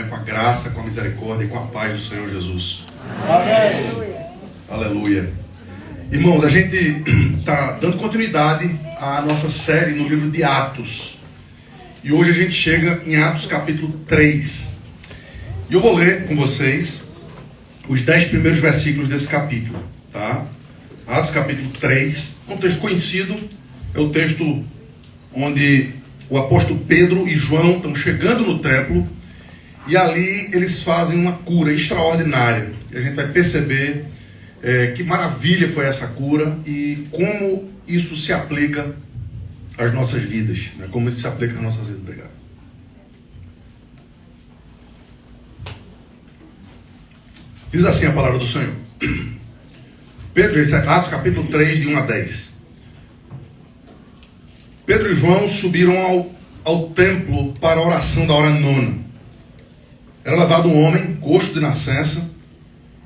com a graça, com a misericórdia e com a paz do Senhor Jesus. Amém. Aleluia. Irmãos, a gente está dando continuidade à nossa série no livro de Atos. E hoje a gente chega em Atos capítulo 3. E eu vou ler com vocês os 10 primeiros versículos desse capítulo, tá? Atos capítulo 3, um texto conhecido, é o texto onde o apóstolo Pedro e João estão chegando no templo e ali eles fazem uma cura extraordinária. E a gente vai perceber que maravilha foi essa cura e como isso se aplica às nossas vidas, né? Como isso se aplica às nossas vidas. Obrigado. Diz assim a palavra do Senhor. Pedro, Atos capítulo 3, de 1 a 10. Pedro e João subiram ao templo para a oração da hora nona. Era levado um homem, coxo de nascença,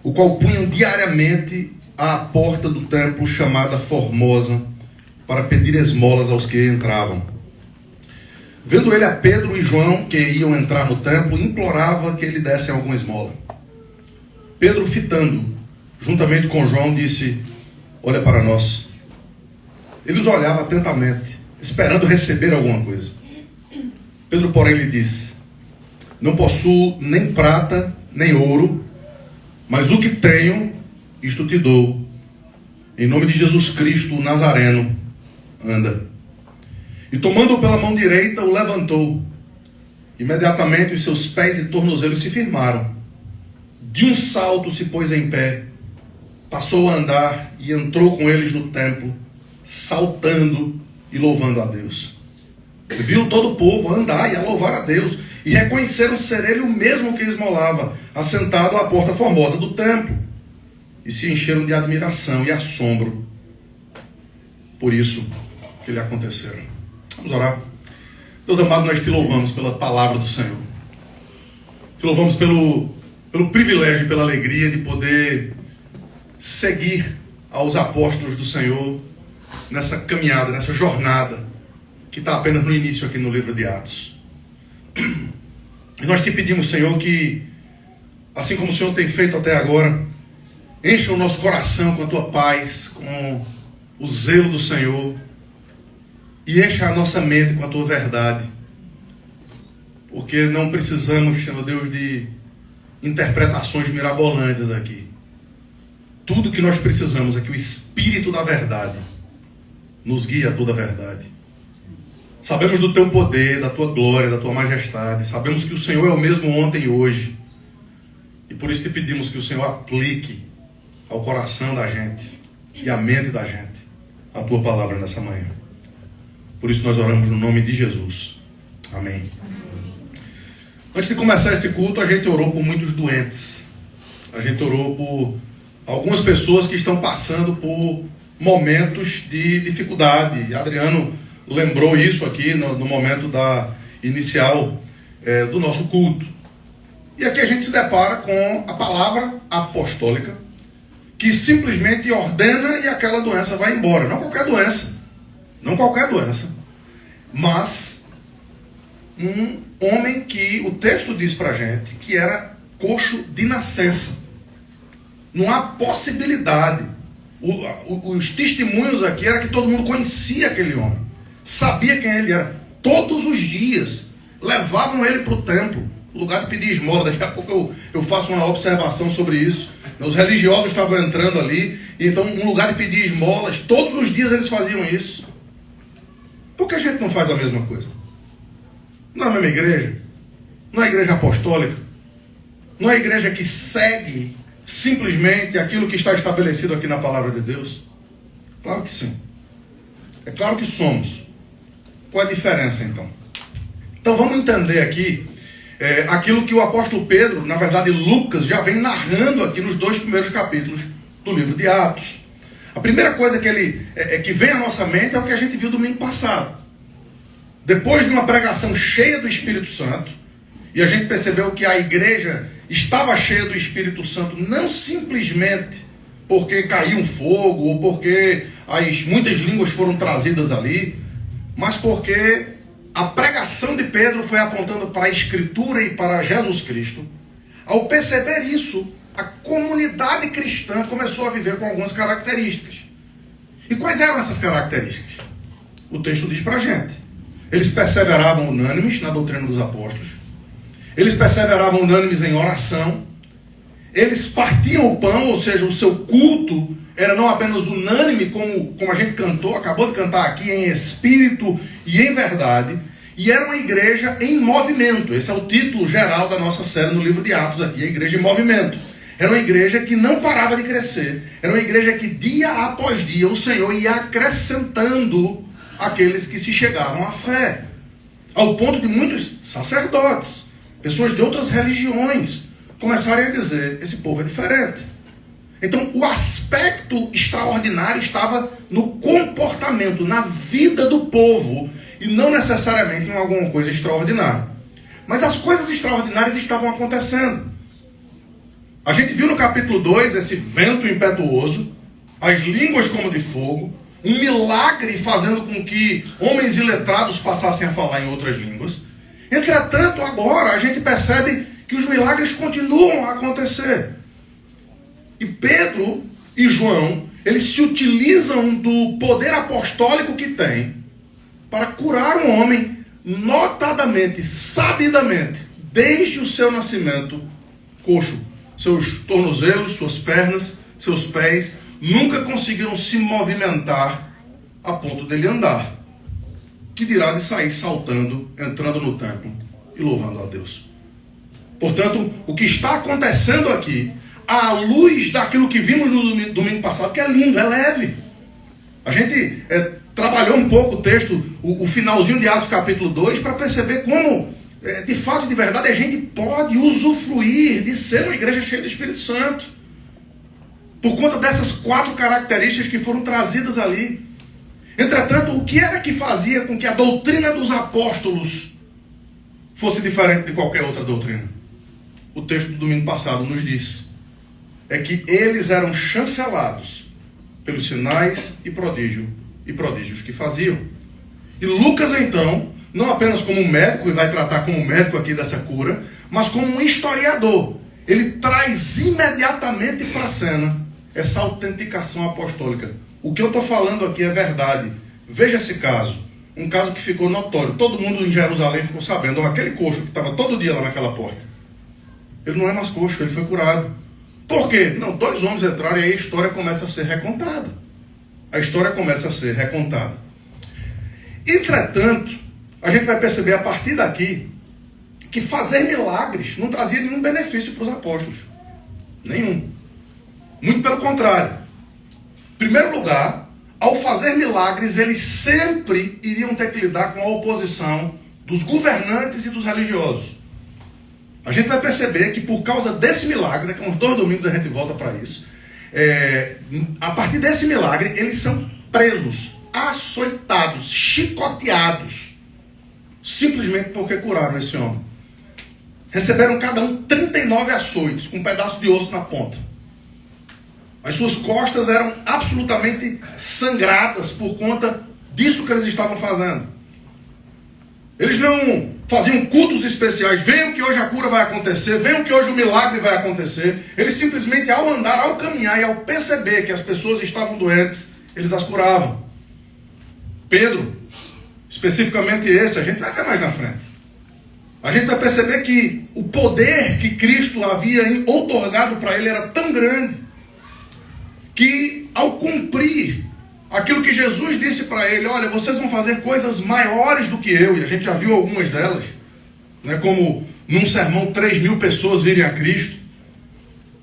o qual punham diariamente à porta do templo chamada Formosa, para pedir esmolas aos que entravam. Vendo ele a Pedro e João, que iam entrar no templo, implorava que ele dessem alguma esmola. Pedro, fitando, juntamente com João, disse: olha para nós. Ele os olhava atentamente, esperando receber alguma coisa. Pedro, porém, lhe disse: não possuo nem prata, nem ouro, mas o que tenho, isto te dou. Em nome de Jesus Cristo, o Nazareno, anda. E tomando-o pela mão direita, o levantou. Imediatamente os seus pés e tornozelos se firmaram. De um salto se pôs em pé, passou a andar e entrou com eles no templo, saltando e louvando a Deus. Viu todo o povo andar e a louvar a Deus, e reconheceram ser ele o mesmo que esmolava, assentado à porta formosa do templo, e se encheram de admiração e assombro por isso que lhe aconteceram. Vamos orar. Deus amado, nós te louvamos pela palavra do Senhor. Te louvamos pelo privilégio e pela alegria de poder seguir aos apóstolos do Senhor nessa caminhada, nessa jornada que está apenas no início aqui no livro de Atos. E nós te pedimos, Senhor, que assim como o Senhor tem feito até agora, encha o nosso coração com a tua paz, com o zelo do Senhor, e encha a nossa mente com a tua verdade, porque não precisamos, Senhor Deus, de interpretações mirabolantes aqui. Tudo que nós precisamos é que o Espírito da verdade nos guie a toda a verdade. Sabemos do teu poder, da tua glória, da tua majestade. Sabemos que o Senhor é o mesmo ontem e hoje. E por isso te pedimos que o Senhor aplique ao coração da gente e à mente da gente a tua palavra nessa manhã. Por isso nós oramos no nome de Jesus. Amém. Antes de começar esse culto, a gente orou por muitos doentes. A gente orou por algumas pessoas que estão passando por momentos de dificuldade. Adriano lembrou isso aqui no momento inicial do nosso culto. E aqui a gente se depara com a palavra apostólica, que simplesmente ordena e aquela doença vai embora. Não qualquer doença. Não qualquer doença. Mas um homem que o texto diz pra gente que era coxo de nascença. Não há possibilidade. Os testemunhos aqui era que todo mundo conhecia aquele homem. Sabia quem ele era. Todos os dias levavam ele para o templo, lugar de pedir esmola. Daqui a pouco eu faço uma observação sobre isso. Os religiosos estavam entrando ali, então um lugar de pedir esmolas. Todos os dias eles faziam isso. Por que a gente não faz a mesma coisa? Não é a mesma igreja? Não é a igreja apostólica? Não é a igreja que segue simplesmente aquilo que está estabelecido aqui na palavra de Deus? Claro que sim. É claro que somos. Qual a diferença então? Então vamos entender aqui aquilo que o apóstolo Pedro, na verdade Lucas, já vem narrando aqui nos 2 primeiros capítulos do livro de Atos. A primeira coisa que vem à nossa mente é o que a gente viu domingo passado. Depois de uma pregação cheia do Espírito Santo, e a gente percebeu que a igreja estava cheia do Espírito Santo, não simplesmente porque caiu um fogo, ou porque muitas línguas foram trazidas ali, mas porque a pregação de Pedro foi apontando para a Escritura e para Jesus Cristo. Ao perceber isso, a comunidade cristã começou a viver com algumas características. E quais eram essas características? O texto diz para a gente. Eles perseveravam unânimes na doutrina dos apóstolos. Eles perseveravam unânimes em oração. Eles partiam o pão, ou seja, o seu culto era não apenas unânime, como a gente cantou, acabou de cantar aqui, em espírito e em verdade. E era uma igreja em movimento. Esse é o título geral da nossa série no livro de Atos aqui, a igreja em movimento. Era uma igreja que não parava de crescer. Era uma igreja que dia após dia o Senhor ia acrescentando aqueles que se chegavam à fé. Ao ponto de muitos sacerdotes, pessoas de outras religiões, começarem a dizer, esse povo é diferente. Então o aspecto extraordinário estava no comportamento, na vida do povo, e não necessariamente em alguma coisa extraordinária. Mas as coisas extraordinárias estavam acontecendo. A gente viu no capítulo 2 esse vento impetuoso, as línguas como de fogo, um milagre fazendo com que homens iletrados passassem a falar em outras línguas. Entretanto, agora a gente percebe que os milagres continuam a acontecer. E Pedro e João, eles se utilizam do poder apostólico que tem para curar um homem notadamente, sabidamente, desde o seu nascimento, coxo. Seus tornozelos, suas pernas, seus pés nunca conseguiram se movimentar a ponto dele andar. Que dirá de sair saltando, entrando no templo e louvando a Deus. Portanto, o que está acontecendo aqui, à luz daquilo que vimos no domingo passado, que é lindo, é leve. A gente trabalhou um pouco o texto, o finalzinho de Atos capítulo 2, para perceber como, de fato, de verdade, a gente pode usufruir de ser uma igreja cheia do Espírito Santo. Por conta dessas 4 características que foram trazidas ali. Entretanto, o que era que fazia com que a doutrina dos apóstolos fosse diferente de qualquer outra doutrina? O texto do domingo passado nos diz. É que eles eram chancelados pelos sinais e prodígios que faziam. E Lucas, então, não apenas como médico, e vai tratar como médico aqui dessa cura, mas como um historiador. Ele traz imediatamente para a cena essa autenticação apostólica. O que eu estou falando aqui é verdade. Veja esse caso. Um caso que ficou notório. Todo mundo em Jerusalém ficou sabendo. Aquele coxo que estava todo dia lá naquela porta. Ele não é mais coxo, ele foi curado. Por quê? Não, 2 homens entraram e aí a história começa a ser recontada. A história começa a ser recontada. Entretanto, a gente vai perceber a partir daqui que fazer milagres não trazia nenhum benefício para os apóstolos. Nenhum. Muito pelo contrário. Em primeiro lugar, ao fazer milagres, eles sempre iriam ter que lidar com a oposição dos governantes e dos religiosos. A gente vai perceber que por causa desse milagre, daqui a uns 2 domingos a gente volta para isso, a partir desse milagre, eles são presos, açoitados, chicoteados, simplesmente porque curaram esse homem. Receberam cada um 39 açoites, com um pedaço de osso na ponta. As suas costas eram absolutamente sangradas por conta disso que eles estavam fazendo. Eles não faziam cultos especiais. Venham que hoje a cura vai acontecer. Venham que hoje o milagre vai acontecer. Eles simplesmente, ao andar, ao caminhar e ao perceber que as pessoas estavam doentes, eles as curavam. Pedro, especificamente esse, a gente vai ver mais na frente. A gente vai perceber que o poder que Cristo havia outorgado para ele era tão grande que, ao cumprir aquilo que Jesus disse para ele, olha, vocês vão fazer coisas maiores do que eu, e a gente já viu algumas delas, né, como num sermão 3.000 pessoas virem a Cristo.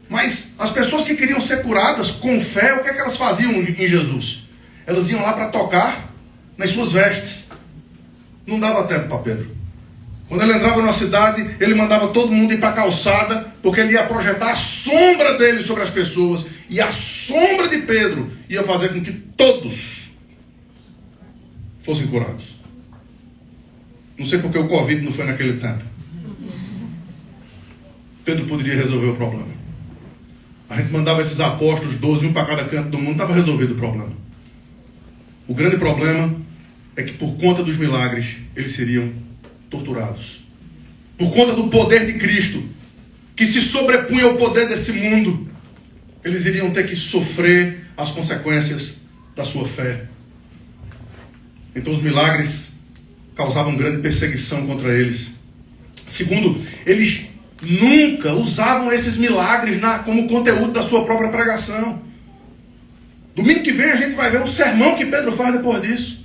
Mas as pessoas que queriam ser curadas com fé, o que é que elas faziam em Jesus? Elas iam lá para tocar nas suas vestes. Não dava tempo para Pedro. Quando ele entrava na cidade, ele mandava todo mundo ir para a calçada, porque ele ia projetar a sombra dele sobre as pessoas. E a sombra de Pedro ia fazer com que todos fossem curados. Não sei porque o Covid não foi naquele tempo. Pedro poderia resolver o problema. A gente mandava esses apóstolos, 12, um para cada canto do mundo, estava resolvido o problema. O grande problema é que por conta dos milagres eles seriam torturados. Por conta do poder de Cristo, que se sobrepunha ao poder desse mundo, eles iriam ter que sofrer as consequências da sua fé. Então os milagres causavam grande perseguição contra eles. Segundo, eles nunca usavam esses milagres como conteúdo da sua própria pregação. Domingo que vem a gente vai ver o sermão que Pedro faz depois disso.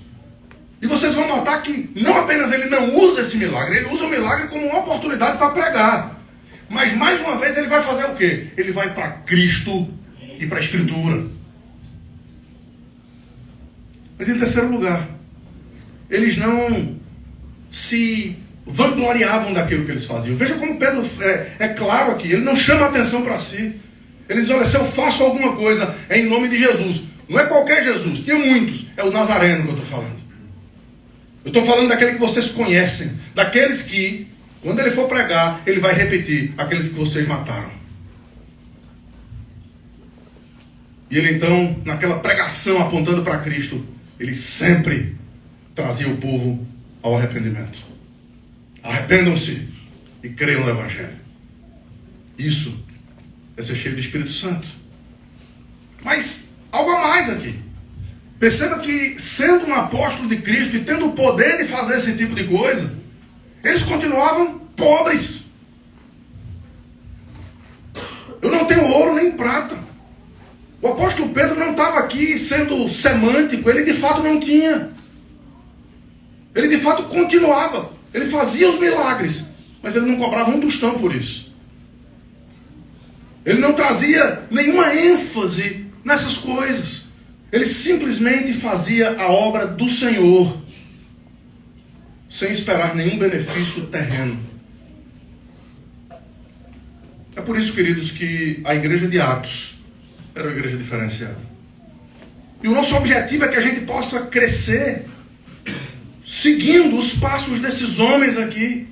E vocês vão notar que não apenas ele não usa esse milagre, ele usa o milagre como uma oportunidade para pregar. Mas mais uma vez ele vai fazer o quê? Ele vai para Cristo e para a Escritura. Mas em terceiro lugar, eles não se vangloriavam daquilo que eles faziam. Veja como Pedro é claro aqui, ele não chama atenção para si. Ele diz, olha, se eu faço alguma coisa é em nome de Jesus. Não é qualquer Jesus, tinha muitos, é o Nazareno que eu estou falando. Eu estou falando daquele que vocês conhecem, daqueles que, quando ele for pregar, ele vai repetir, aqueles que vocês mataram. E ele então, naquela pregação apontando para Cristo, ele sempre trazia o povo ao arrependimento. Arrependam-se e creiam no Evangelho. Isso é ser cheio do Espírito Santo. Mas algo a mais aqui. Perceba que, sendo um apóstolo de Cristo e tendo o poder de fazer esse tipo de coisa, eles continuavam pobres. Eu não tenho ouro nem prata. O apóstolo Pedro não estava aqui sendo semântico, ele de fato não tinha. Ele de fato continuava, ele fazia os milagres, mas ele não cobrava um tostão por isso. Ele não trazia nenhuma ênfase nessas coisas. Ele simplesmente fazia a obra do Senhor, sem esperar nenhum benefício terreno. É por isso, queridos, que a igreja de Atos era uma igreja diferenciada. E o nosso objetivo é que a gente possa crescer seguindo os passos desses homens aqui.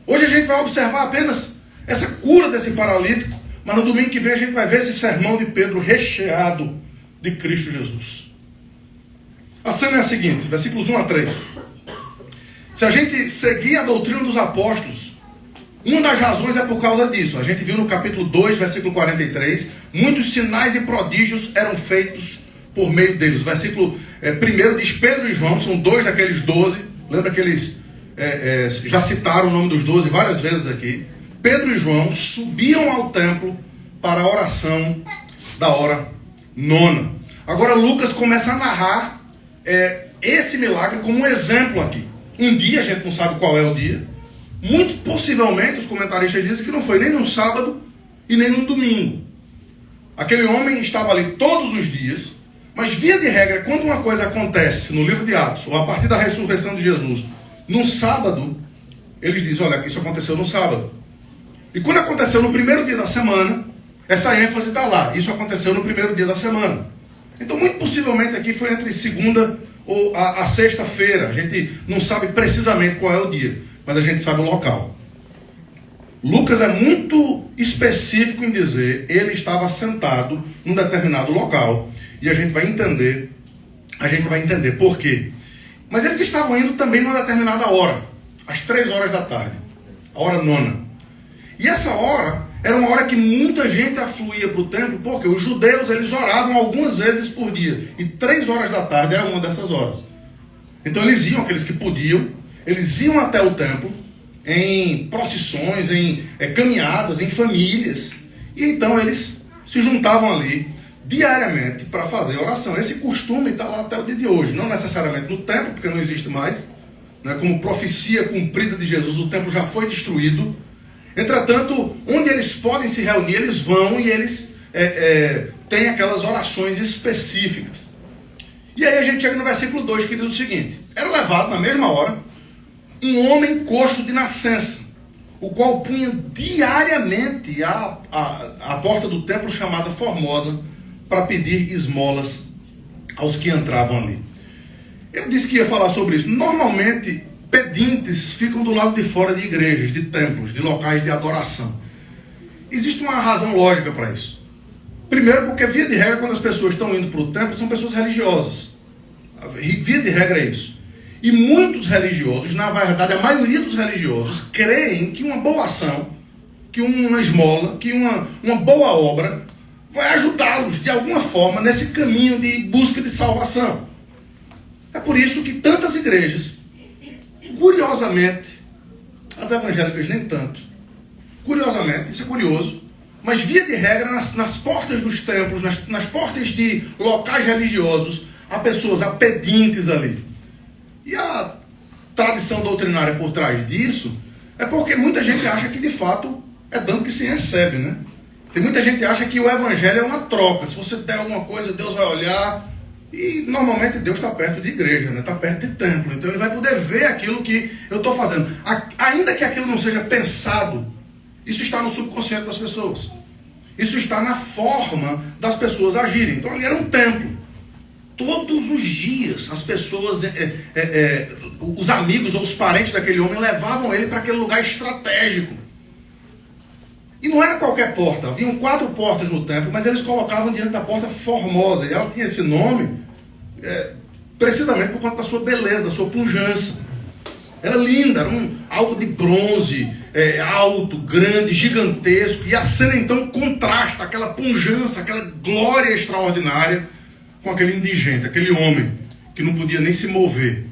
Hoje a gente vai observar apenas essa cura desse paralítico, mas no domingo que vem a gente vai ver esse sermão de Pedro recheado de Cristo Jesus. A cena é a seguinte, versículos 1 a 3. Se a gente seguir a doutrina dos apóstolos, uma das razões é por causa disso. A gente viu no capítulo 2, versículo 43, muitos sinais e prodígios eram feitos por meio deles. O versículo 1 diz Pedro e João, são dois daqueles 12. Lembra que eles já citaram o nome dos 12 várias vezes aqui. Pedro e João subiam ao templo para a oração da hora nona. Agora Lucas começa a narrar esse milagre como um exemplo aqui. Um dia, a gente não sabe qual é o dia. Muito possivelmente, os comentaristas dizem que não foi nem num sábado e nem num domingo. Aquele homem estava ali todos os dias, mas via de regra, quando uma coisa acontece no livro de Atos, ou a partir da ressurreição de Jesus, num sábado, eles dizem, olha, isso aconteceu no sábado. E quando aconteceu no primeiro dia da semana, essa ênfase está lá. Isso aconteceu no primeiro dia da semana. Então, muito possivelmente aqui foi entre segunda ou a sexta-feira. A gente não sabe precisamente qual é o dia, mas a gente sabe o local. Lucas é muito específico em dizer, ele estava sentado num determinado local. E a gente vai entender por quê. Mas eles estavam indo também numa determinada hora, às 3 horas da tarde, a hora nona. E essa hora era uma hora que muita gente afluía para o templo, porque os judeus eles oravam algumas vezes por dia. E 3 horas da tarde era uma dessas horas. Então eles iam, aqueles que podiam, eles iam até o templo em procissões, em caminhadas, em famílias. E então eles se juntavam ali diariamente para fazer oração. Esse costume está lá até o dia de hoje. Não necessariamente no templo, porque não existe mais. Né? Como profecia cumprida de Jesus, o templo já foi destruído. Entretanto, onde eles podem se reunir, eles vão e eles têm aquelas orações específicas. E aí a gente chega no versículo 2 que diz o seguinte: era levado na mesma hora um homem coxo de nascença, o qual punha diariamente à porta do templo chamada Formosa para pedir esmolas aos que entravam ali. Eu disse que ia falar sobre isso. Normalmente, pedintes ficam do lado de fora de igrejas, de templos, de locais de adoração. Existe uma razão lógica para isso. Primeiro, porque via de regra, quando as pessoas estão indo para o templo, são pessoas religiosas. Via de regra é isso. E muitos religiosos, na verdade, a maioria dos religiosos, creem que uma boa ação, que uma esmola, que uma boa obra vai ajudá-los de alguma forma nesse caminho de busca de salvação. É por isso que tantas igrejas, curiosamente, as evangélicas nem tanto, curiosamente, isso é curioso, mas via de regra nas portas dos templos, nas portas de locais religiosos, há pessoas, há pedintes ali. E a tradição doutrinária por trás disso é porque muita gente acha que de fato é dando que se recebe, né? Tem muita gente que acha que o evangelho é uma troca. Se você der alguma coisa, Deus vai olhar. E normalmente Deus está perto de igreja, né? Está perto de templo. Então ele vai poder ver aquilo que eu estou fazendo. Ainda que aquilo não seja pensado, isso está no subconsciente das pessoas. Isso está na forma das pessoas agirem. Então ali era um templo. Todos os dias as pessoas, os amigos ou os parentes daquele homem levavam ele para aquele lugar estratégico. E não era qualquer porta, haviam 4 portas no templo, mas eles colocavam diante da porta Formosa. E ela tinha esse nome precisamente por conta da sua beleza, da sua pujança. Era linda, era algo de bronze, alto, grande, gigantesco. E a cena então contrasta aquela pujança, aquela glória extraordinária com aquele indigente, aquele homem que não podia nem se mover.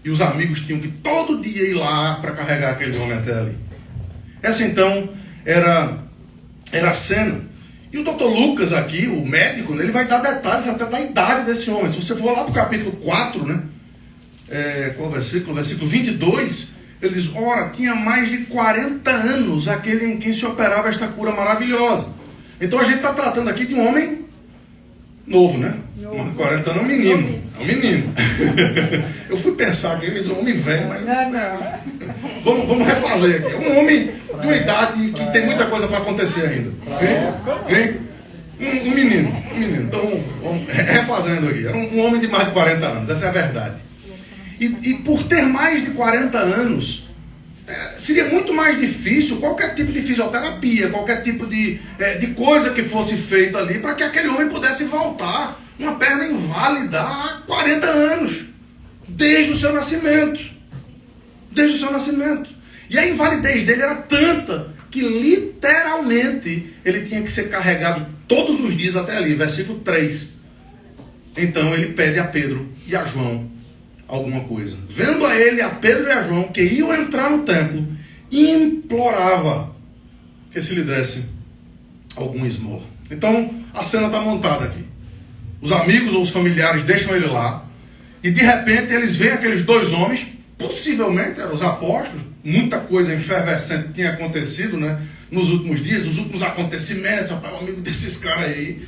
E os amigos tinham que todo dia ir lá para carregar aquele homem até ali. Essa então era a cena. E o Dr. Lucas aqui, o médico, né, ele vai dar detalhes até da idade desse homem. Se você for lá para o capítulo 4, né, qual versículo? Versículo 22, ele diz, ora, tinha mais de 40 anos aquele em quem se operava esta cura maravilhosa. Então a gente está tratando aqui de um homem novo, né? 40 anos é um menino. É um menino. Eu fui pensar aqui, ele diz um homem velho, mas... Vamos refazer aqui. É um homem de uma idade que tem muita coisa para acontecer ainda. Um menino. Então, vamos refazendo aqui. Era um homem de mais de 40 anos, essa é a verdade. E por ter mais de 40 anos, seria muito mais difícil qualquer tipo de fisioterapia, qualquer tipo de coisa que fosse feita ali para que aquele homem pudesse voltar uma perna inválida há 40 anos, desde o seu nascimento. Desde o seu nascimento. E a invalidez dele era tanta que literalmente ele tinha que ser carregado todos os dias até ali, versículo 3. Então ele pede a Pedro e a João alguma coisa. Vendo a ele, a Pedro e a João, que iam entrar no templo, implorava que se lhe desse alguma esmola. Então, a cena está montada aqui. Os amigos ou os familiares deixam ele lá, e de repente eles veem aqueles 2 homens, possivelmente eram os apóstolos, muita coisa efervescente tinha acontecido, né, nos últimos dias, os últimos acontecimentos, rapaz, o amigo desses caras aí,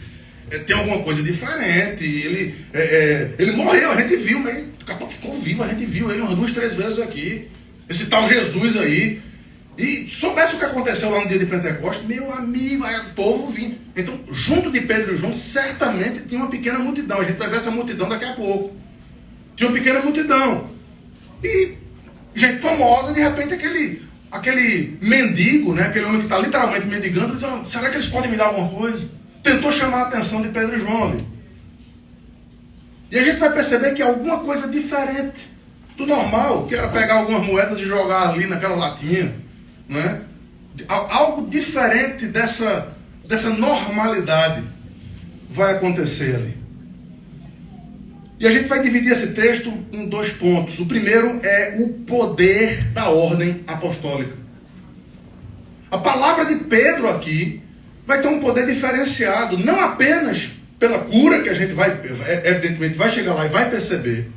tem alguma coisa diferente, ele morreu, a gente viu, mas o cara ficou vivo, a gente viu ele umas 2, 3 vezes aqui, esse tal Jesus aí, e soubesse o que aconteceu lá no dia de Pentecostes, meu amigo, aí o povo vinha. Então, junto de Pedro e João, certamente tinha uma pequena multidão, a gente vai ver essa multidão daqui a pouco, tinha uma pequena multidão, e gente famosa, de repente aquele mendigo, né, aquele homem que está literalmente mendigando, diz, oh, será que eles podem me dar alguma coisa? Tentou chamar a atenção de Pedro e João ali. E a gente vai perceber que alguma coisa diferente do normal, que era pegar algumas moedas e jogar ali naquela latinha, né? Algo diferente dessa normalidade vai acontecer ali. E a gente vai dividir esse texto em 2 pontos. O primeiro é o poder da ordem apostólica. A palavra de Pedro aqui vai ter um poder diferenciado, não apenas pela cura, que a gente evidentemente vai chegar lá e vai perceber,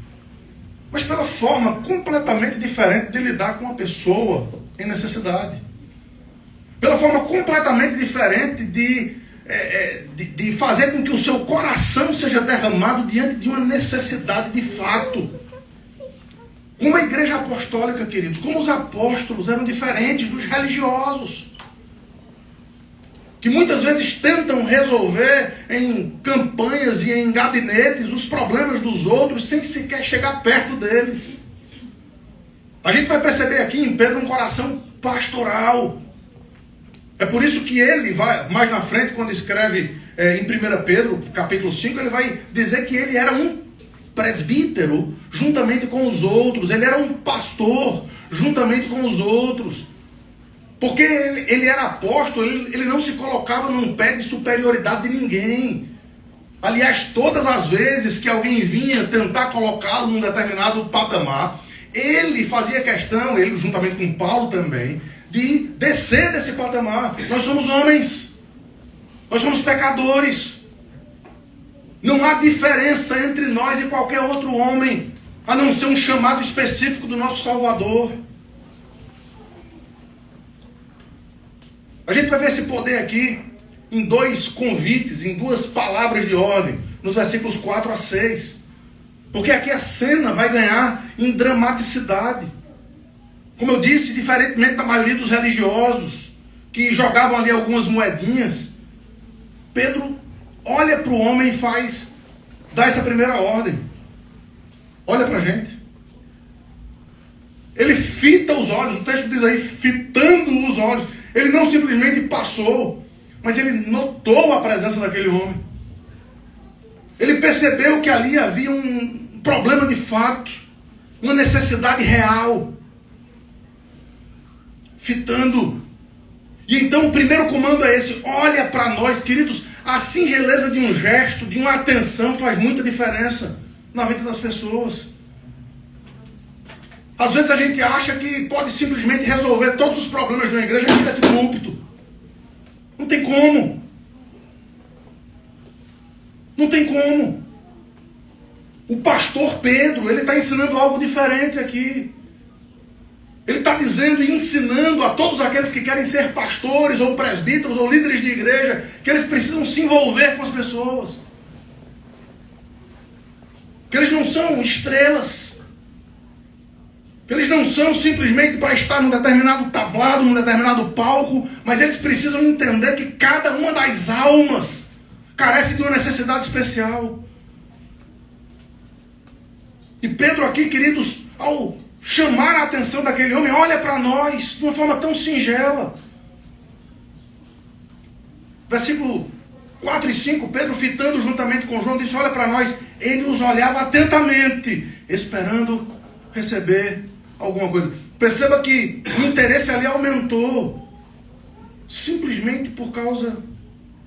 mas pela forma completamente diferente de lidar com uma pessoa em necessidade. Pela forma completamente diferente de fazer com que o seu coração seja derramado diante de uma necessidade de fato. Como a igreja apostólica, queridos, como os apóstolos eram diferentes dos religiosos, que muitas vezes tentam resolver em campanhas e em gabinetes os problemas dos outros sem sequer chegar perto deles. A gente vai perceber aqui em Pedro um coração pastoral. É por isso que ele vai, mais na frente, quando escreve em 1 Pedro, capítulo 5, ele vai dizer que ele era um presbítero juntamente com os outros. Ele era um pastor juntamente com os outros. Porque ele era apóstolo, ele não se colocava num pé de superioridade de ninguém. Aliás, todas as vezes que alguém vinha tentar colocá-lo num determinado patamar, ele fazia questão, ele juntamente com Paulo também, de descer desse patamar. Nós somos homens, nós somos pecadores. Não há diferença entre nós e qualquer outro homem, a não ser um chamado específico do nosso Salvador. A gente vai ver esse poder aqui em dois convites, em duas palavras de ordem, nos versículos 4 a 6. Porque aqui a cena vai ganhar em dramaticidade. Como eu disse, diferentemente da maioria dos religiosos, que jogavam ali algumas moedinhas, Pedro olha para o homem e dá essa primeira ordem. Olha para a gente. Ele fita os olhos, o texto diz aí, fitando os olhos. Ele não simplesmente passou, mas ele notou a presença daquele homem. Ele percebeu que ali havia um problema de fato, uma necessidade real. Fitando. E então o primeiro comando é esse: olha para nós, queridos. A singeleza de um gesto, de uma atenção, faz muita diferença na vida das pessoas. Às vezes a gente acha que pode simplesmente resolver todos os problemas de uma igreja aqui desse púlpito. Não tem como. Não tem como. O pastor Pedro, ele está ensinando algo diferente aqui. Ele está dizendo e ensinando a todos aqueles que querem ser pastores, ou presbíteros, ou líderes de igreja, que eles precisam se envolver com as pessoas. Que eles não são estrelas. Que eles não são simplesmente para estar num determinado tablado, num determinado palco, mas eles precisam entender que cada uma das almas carece de uma necessidade especial. E Pedro aqui, queridos, ao chamar a atenção daquele homem, olha para nós de uma forma tão singela. Versículo 4 e 5, Pedro fitando juntamente com João, disse: olha para nós. Ele os olhava atentamente, esperando receber alguma coisa. Perceba que o interesse ali aumentou, simplesmente por causa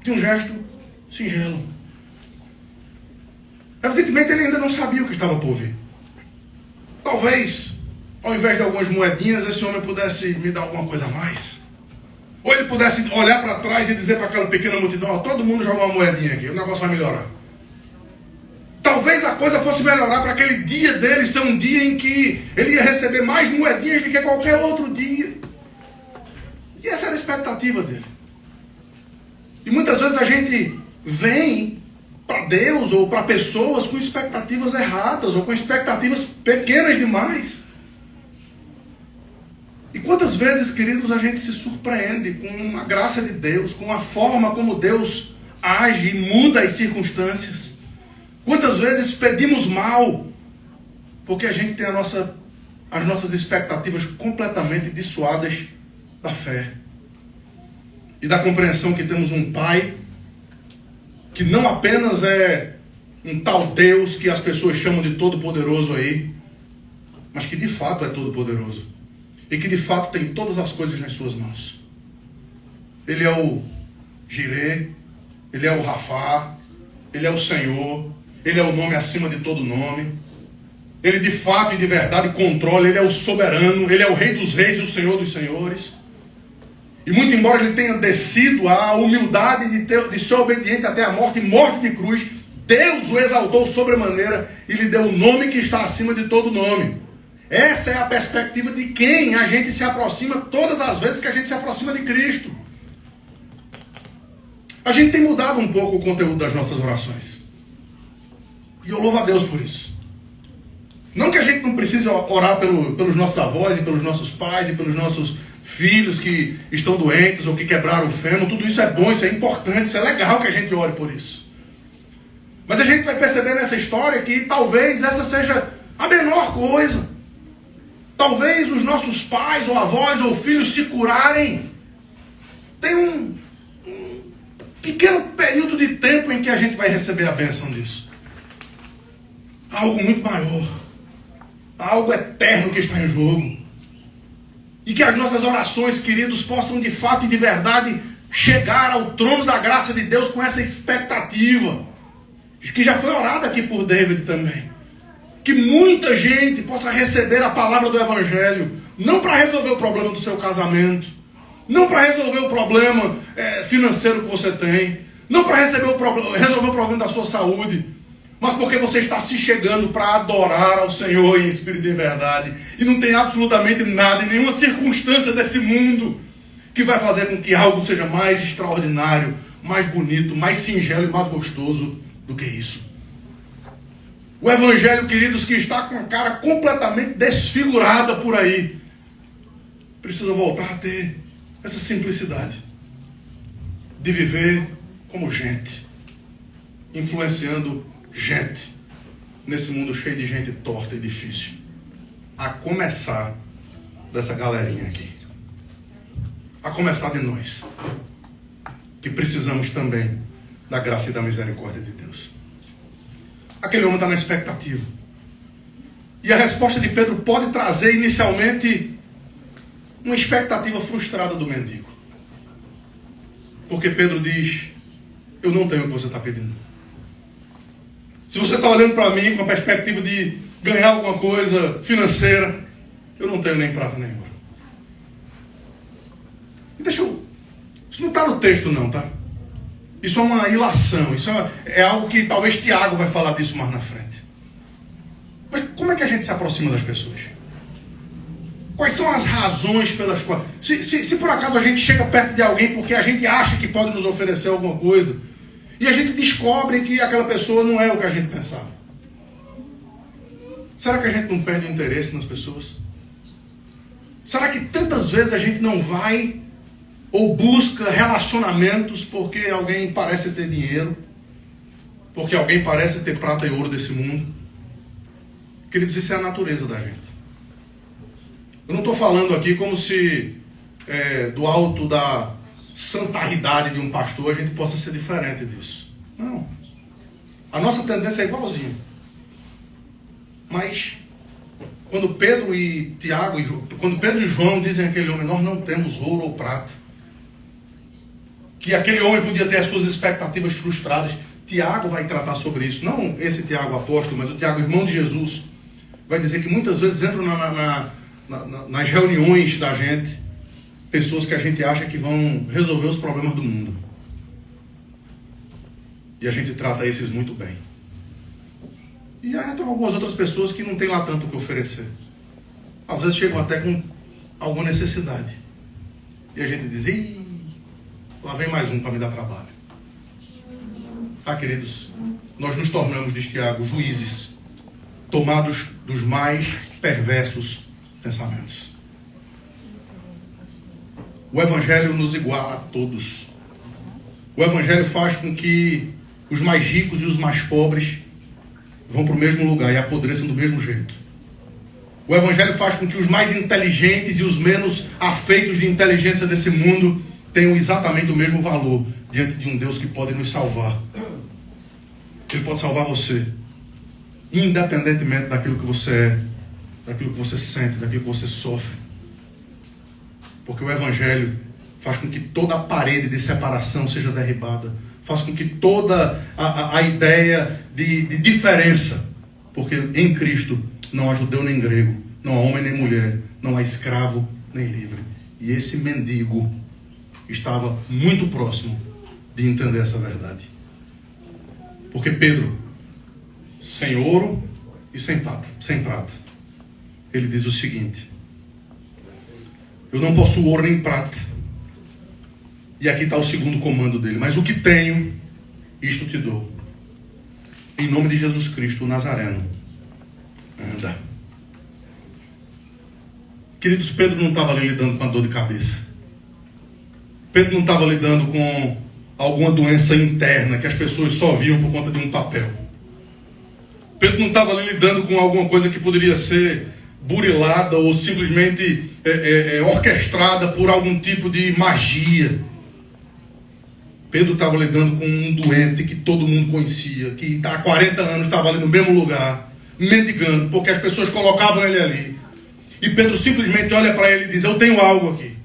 de um gesto singelo. Evidentemente ele ainda não sabia o que estava por vir. Talvez, ao invés de algumas moedinhas, esse homem pudesse me dar alguma coisa a mais. Ou ele pudesse olhar para trás e dizer para aquela pequena multidão: todo mundo joga uma moedinha aqui, o negócio vai melhorar. Talvez a coisa fosse melhorar para aquele dia dele ser um dia em que ele ia receber mais moedinhas do que qualquer outro dia. E essa era a expectativa dele. E muitas vezes a gente vem para Deus ou para pessoas com expectativas erradas ou com expectativas pequenas demais. E quantas vezes, queridos, a gente se surpreende com a graça de Deus, com a forma como Deus age e muda as circunstâncias. Quantas vezes pedimos mal, porque a gente tem as nossas expectativas completamente dissuadas da fé. E da compreensão que temos um Pai, que não apenas é um tal Deus que as pessoas chamam de Todo-Poderoso aí, mas que de fato é Todo-Poderoso. E que de fato tem todas as coisas nas suas mãos. Ele é o Jirê, Ele é o Rafá, Ele é o Senhor, Ele é o nome acima de todo nome. Ele de fato e de verdade controla, Ele é o soberano, Ele é o Rei dos reis e o Senhor dos senhores. E muito embora Ele tenha descido à humildade de ser obediente até a morte, e morte de cruz, Deus o exaltou sobremaneira e lhe deu o nome que está acima de todo nome. Essa é a perspectiva de quem a gente se aproxima todas as vezes que a gente se aproxima de Cristo. A gente tem mudado um pouco o conteúdo das nossas orações. E eu louvo a Deus por isso. Não que a gente não precise orar pelos nossos avós e pelos nossos pais e pelos nossos filhos que estão doentes ou que quebraram o fêmur. Tudo isso é bom, isso é importante, isso é legal que a gente ore por isso. Mas a gente vai perceber nessa história que talvez essa seja a menor coisa. Talvez os nossos pais ou avós ou filhos se curarem. Tem um pequeno período de tempo em que a gente vai receber a bênção disso. Há algo muito maior. Há algo eterno que está em jogo. E que as nossas orações, queridos, possam de fato e de verdade chegar ao trono da graça de Deus com essa expectativa. Que já foi orada aqui por David também. Que muita gente possa receber a palavra do Evangelho. Não para resolver o problema do seu casamento. Não para resolver o problema financeiro que você tem. Não para resolver o problema da sua saúde. Mas porque você está se chegando para adorar ao Senhor em espírito e em verdade. E não tem absolutamente nada, em nenhuma circunstância desse mundo, que vai fazer com que algo seja mais extraordinário, mais bonito, mais singelo e mais gostoso do que isso. O Evangelho, queridos, que está com a cara completamente desfigurada por aí, precisa voltar a ter essa simplicidade de viver como gente, influenciando gente nesse mundo cheio de gente torta e difícil. A começar dessa galerinha aqui. A começar de nós, que precisamos também da graça e da misericórdia de Deus. Aquele homem está na expectativa. E a resposta de Pedro pode trazer inicialmente uma expectativa frustrada do mendigo. Porque Pedro diz: eu não tenho o que você está pedindo. Se você está olhando para mim com a perspectiva de ganhar alguma coisa financeira, eu não tenho nem prata nem ouro. Isso não está no texto não, tá? Isso é uma ilação, isso é algo que talvez Tiago vai falar disso mais na frente. Mas como é que a gente se aproxima das pessoas? Quais são as razões pelas quais... Se por acaso a gente chega perto de alguém porque a gente acha que pode nos oferecer alguma coisa, e a gente descobre que aquela pessoa não é o que a gente pensava. Será que a gente não perde o interesse nas pessoas? Será que tantas vezes a gente não vai ou busca relacionamentos porque alguém parece ter dinheiro, porque alguém parece ter prata e ouro desse mundo? Queridos, isso é a natureza da gente. Eu não estou falando aqui como se do alto da santaridade de um pastor a gente possa ser diferente disso. Não. A nossa tendência é igualzinha. Mas quando Pedro e João dizem àquele homem: nós não temos ouro ou prata, que aquele homem podia ter as suas expectativas frustradas, Tiago vai tratar sobre isso. Não esse Tiago apóstolo, mas o Tiago, irmão de Jesus, vai dizer que muitas vezes entram nas reuniões da gente pessoas que a gente acha que vão resolver os problemas do mundo. E a gente trata esses muito bem. E aí entram algumas outras pessoas que não têm lá tanto o que oferecer. Às vezes chegam até com alguma necessidade. E a gente diz: ih, lá vem mais um para me dar trabalho. Ah, queridos, nós nos tornamos, diz Tiago, juízes, tomados dos mais perversos pensamentos. O Evangelho nos iguala a todos. O Evangelho faz com que os mais ricos e os mais pobres vão para o mesmo lugar e apodreçam do mesmo jeito. O Evangelho faz com que os mais inteligentes e os menos afeitos de inteligência desse mundo tenham exatamente o mesmo valor diante de um Deus que pode nos salvar. Ele pode salvar você, independentemente daquilo que você é, daquilo que você sente, daquilo que você sofre. Porque o Evangelho faz com que toda a parede de separação seja derribada. Faz com que toda a ideia de diferença, porque em Cristo não há judeu nem grego, não há homem nem mulher, não há escravo nem livre. E esse mendigo estava muito próximo de entender essa verdade. Porque Pedro, sem ouro e sem prata, ele diz o seguinte: eu não possuo ouro nem prata. E aqui está o segundo comando dele: mas o que tenho, isto te dou. Em nome de Jesus Cristo, o Nazareno, anda. Queridos, Pedro não estava ali lidando com a dor de cabeça. Pedro não estava lidando com alguma doença interna que as pessoas só viam por conta de um papel. Pedro não estava ali lidando com alguma coisa que poderia ser burilada ou simplesmente orquestrada por algum tipo de magia. Pedro estava lidando com um doente que todo mundo conhecia, que há 40 anos estava ali no mesmo lugar, mendigando, porque as pessoas colocavam ele ali. E Pedro simplesmente olha para ele e diz: eu tenho algo aqui,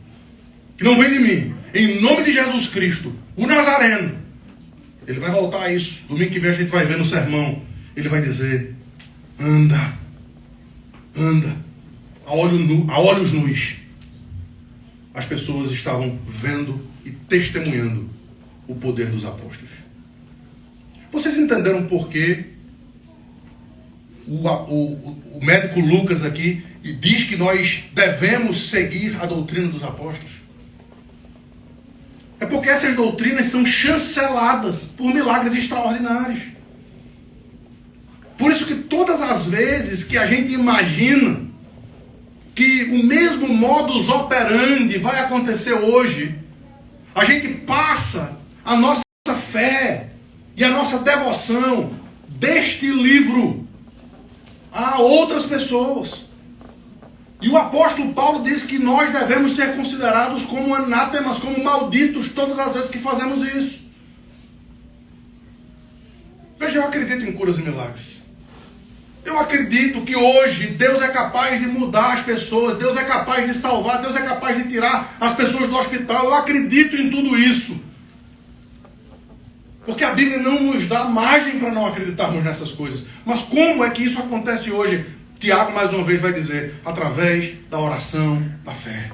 que não vem de mim. Em nome de Jesus Cristo, o Nazareno. Ele vai voltar a isso. Domingo que vem a gente vai ver no sermão. Ele vai dizer: anda, anda. A olhos nus. As pessoas estavam vendo e testemunhando o poder dos apóstolos. Vocês entenderam por que o médico Lucas aqui diz que nós devemos seguir a doutrina dos apóstolos? É porque essas doutrinas são chanceladas por milagres extraordinários. Por isso que todas as vezes que a gente imagina que o mesmo modus operandi vai acontecer hoje, a gente passa a nossa fé e a nossa devoção deste livro a outras pessoas. E o apóstolo Paulo diz que nós devemos ser considerados como anátemas, como malditos, todas as vezes que fazemos isso. Veja, eu acredito em curas e milagres. Eu acredito que hoje Deus é capaz de mudar as pessoas, Deus é capaz de salvar, Deus é capaz de tirar as pessoas do hospital. Eu acredito em tudo isso. Porque a Bíblia não nos dá margem para não acreditarmos nessas coisas. Mas como é que isso acontece hoje? Tiago mais uma vez vai dizer: através da oração da fé.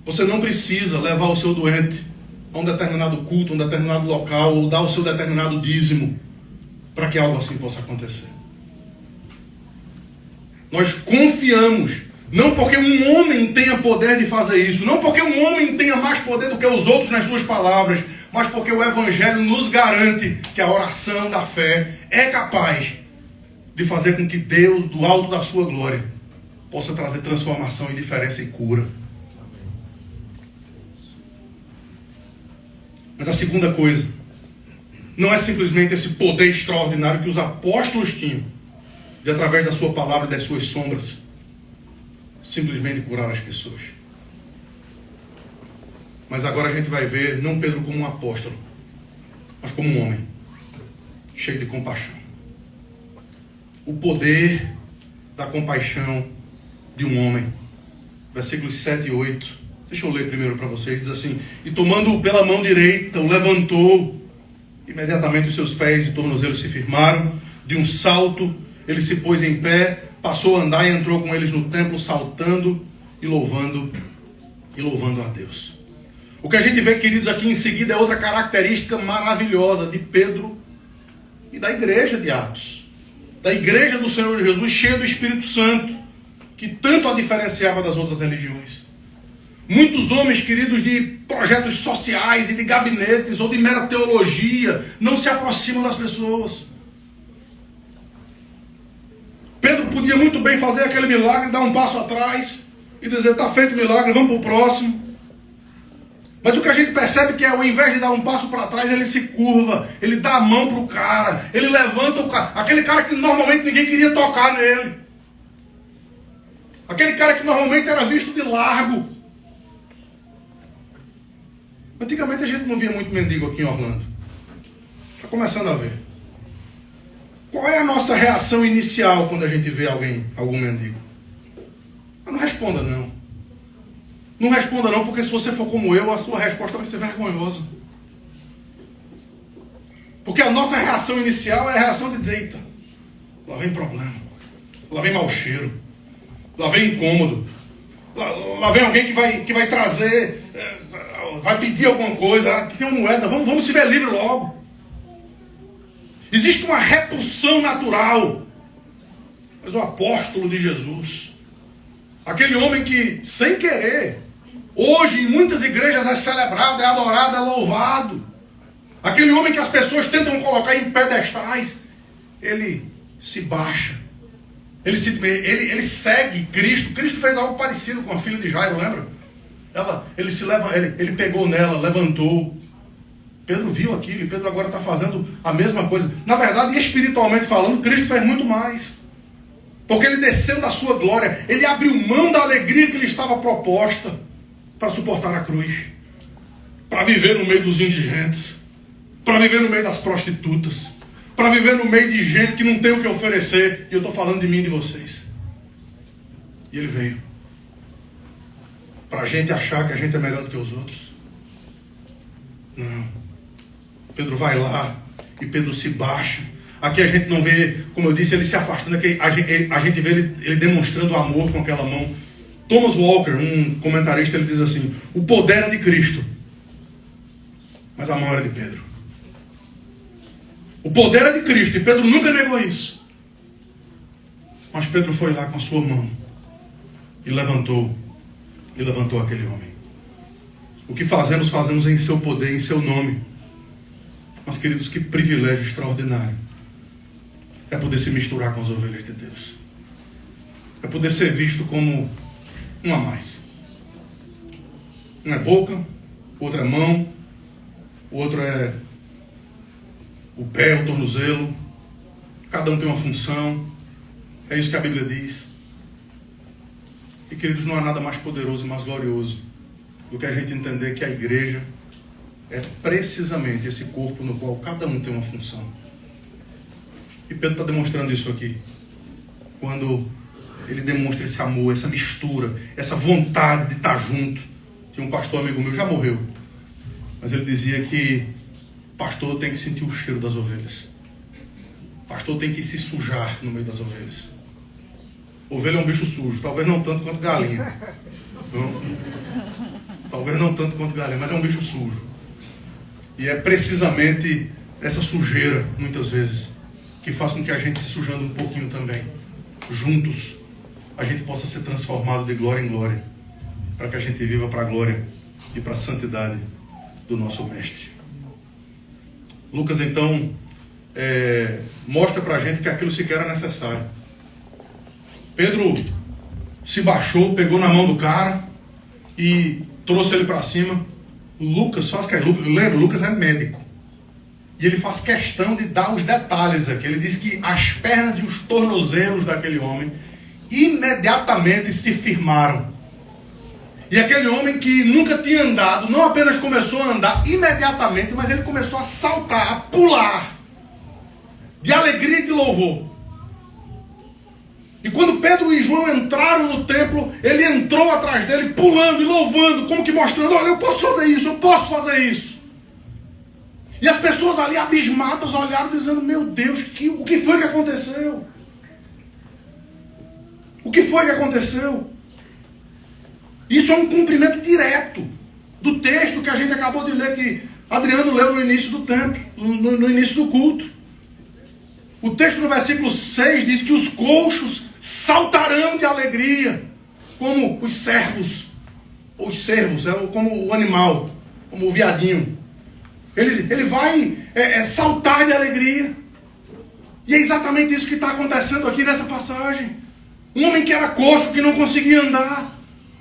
Você não precisa levar o seu doente a um determinado culto, a um determinado local, ou dar o seu determinado dízimo para que algo assim possa acontecer. Nós confiamos, não porque um homem tenha poder de fazer isso, não porque um homem tenha mais poder do que os outros nas suas palavras, mas porque o Evangelho nos garante que a oração da fé é capaz de fazer com que Deus, do alto da sua glória, possa trazer transformação e diferença e cura. Mas a segunda coisa, não é simplesmente esse poder extraordinário que os apóstolos tinham, de através da sua palavra e das suas sombras, simplesmente curar as pessoas. Mas agora a gente vai ver, não Pedro como um apóstolo, mas como um homem, cheio de compaixão. O poder da compaixão de um homem. Versículos 7 e 8. Deixa eu ler primeiro para vocês. Diz assim: e tomando-o pela mão direita, o levantou. Imediatamente os seus pés e tornozelos se firmaram. De um salto, ele se pôs em pé, passou a andar e entrou com eles no templo, saltando e louvando a Deus. O que a gente vê, queridos, aqui em seguida é outra característica maravilhosa de Pedro e da igreja de Atos. Da igreja do Senhor Jesus, cheia do Espírito Santo, que tanto a diferenciava das outras religiões. Muitos homens, queridos, de projetos sociais e de gabinetes ou de mera teologia, não se aproximam das pessoas. Pedro podia muito bem fazer aquele milagre, dar um passo atrás e dizer: está feito o milagre, vamos para o próximo. Mas o que a gente percebe que é, ao invés de dar um passo para trás, ele se curva, ele dá a mão para o cara, ele levanta o cara, aquele cara que normalmente ninguém queria tocar nele, aquele cara que normalmente era visto de largo. Antigamente a gente não via muito mendigo aqui em Orlando, está começando a ver. Qual é a nossa reação inicial quando a gente vê algum mendigo? Não responda não. Não responda não, porque se você for como eu, a sua resposta vai ser vergonhosa. Porque a nossa reação inicial é a reação de dizer: eita, lá vem problema, lá vem mau cheiro, lá vem incômodo, lá vem alguém que vai trazer, vai pedir alguma coisa, tem uma moeda, vamos se ver livre logo. Existe uma repulsão natural. Mas o apóstolo de Jesus, aquele homem que, sem querer, hoje em muitas igrejas é celebrado, é adorado, é louvado, aquele homem que as pessoas tentam colocar em pedestais, ele se baixa, ele segue Cristo. Cristo fez algo parecido com a filha de Jairo, lembra? Ele pegou nela, levantou. Pedro viu aquilo e Pedro agora está fazendo a mesma coisa. Na verdade, espiritualmente falando, Cristo fez muito mais. Porque ele desceu da sua glória, ele abriu mão da alegria que lhe estava proposta para suportar a cruz, para viver no meio dos indigentes, para viver no meio das prostitutas, para viver no meio de gente que não tem o que oferecer. E eu estou falando de mim e de vocês. E ele veio para a gente achar que a gente é melhor do que os outros. Não. Pedro vai lá e Pedro se baixa. Aqui a gente não vê, como eu disse, ele se afastando. Aqui a gente vê ele demonstrando amor com aquela mão. Thomas Walker, um comentarista, ele diz assim: o poder era de Cristo, mas a mão era de Pedro. O poder era de Cristo, e Pedro nunca negou isso. Mas Pedro foi lá com a sua mão e levantou aquele homem. O que fazemos, fazemos em seu poder, em seu nome. Mas, queridos, que privilégio extraordinário é poder se misturar com as ovelhas de Deus. É poder ser visto como um a mais. Um é boca, o outro é mão, o outro é o pé, o tornozelo. Cada um tem uma função. É isso que a Bíblia diz. E, queridos, não há nada mais poderoso e mais glorioso do que a gente entender que a igreja é precisamente esse corpo no qual cada um tem uma função. E Pedro está demonstrando isso aqui. Quando ele demonstra esse amor, essa mistura, essa vontade de estar junto. Tinha um pastor amigo meu, já morreu, mas ele dizia que pastor tem que sentir o cheiro das ovelhas. Pastor tem que se sujar no meio das ovelhas. Ovelha é um bicho sujo, talvez não tanto quanto galinha. Não? Talvez não tanto quanto galinha, mas é um bicho sujo. E é precisamente essa sujeira, muitas vezes, que faz com que a gente, se sujando um pouquinho também, juntos, a gente possa ser transformado de glória em glória, para que a gente viva para a glória e para a santidade do nosso Mestre. Lucas, então, mostra para a gente que aquilo sequer era necessário. Pedro se baixou, pegou na mão do cara e trouxe ele para cima. Lucas é médico. E ele faz questão de dar os detalhes aqui. Ele diz que as pernas e os tornozelos daquele homem imediatamente se firmaram. E aquele homem que nunca tinha andado, não apenas começou a andar imediatamente, mas ele começou a saltar, a pular, de alegria e de louvor. E quando Pedro e João entraram no templo, ele entrou atrás dele, pulando e louvando, como que mostrando: olha, eu posso fazer isso, eu posso fazer isso. E as pessoas ali abismadas olharam dizendo: meu Deus, o que foi que aconteceu? O que foi que aconteceu? Isso é um cumprimento direto do texto que a gente acabou de ler, que Adriano leu no início do templo, no início do culto. O texto no versículo 6 diz que os coxos saltarão de alegria, como os servos, como o animal, como o viadinho. Ele vai saltar de alegria. E é exatamente isso que está acontecendo aqui nessa passagem. Um homem que era coxo, que não conseguia andar.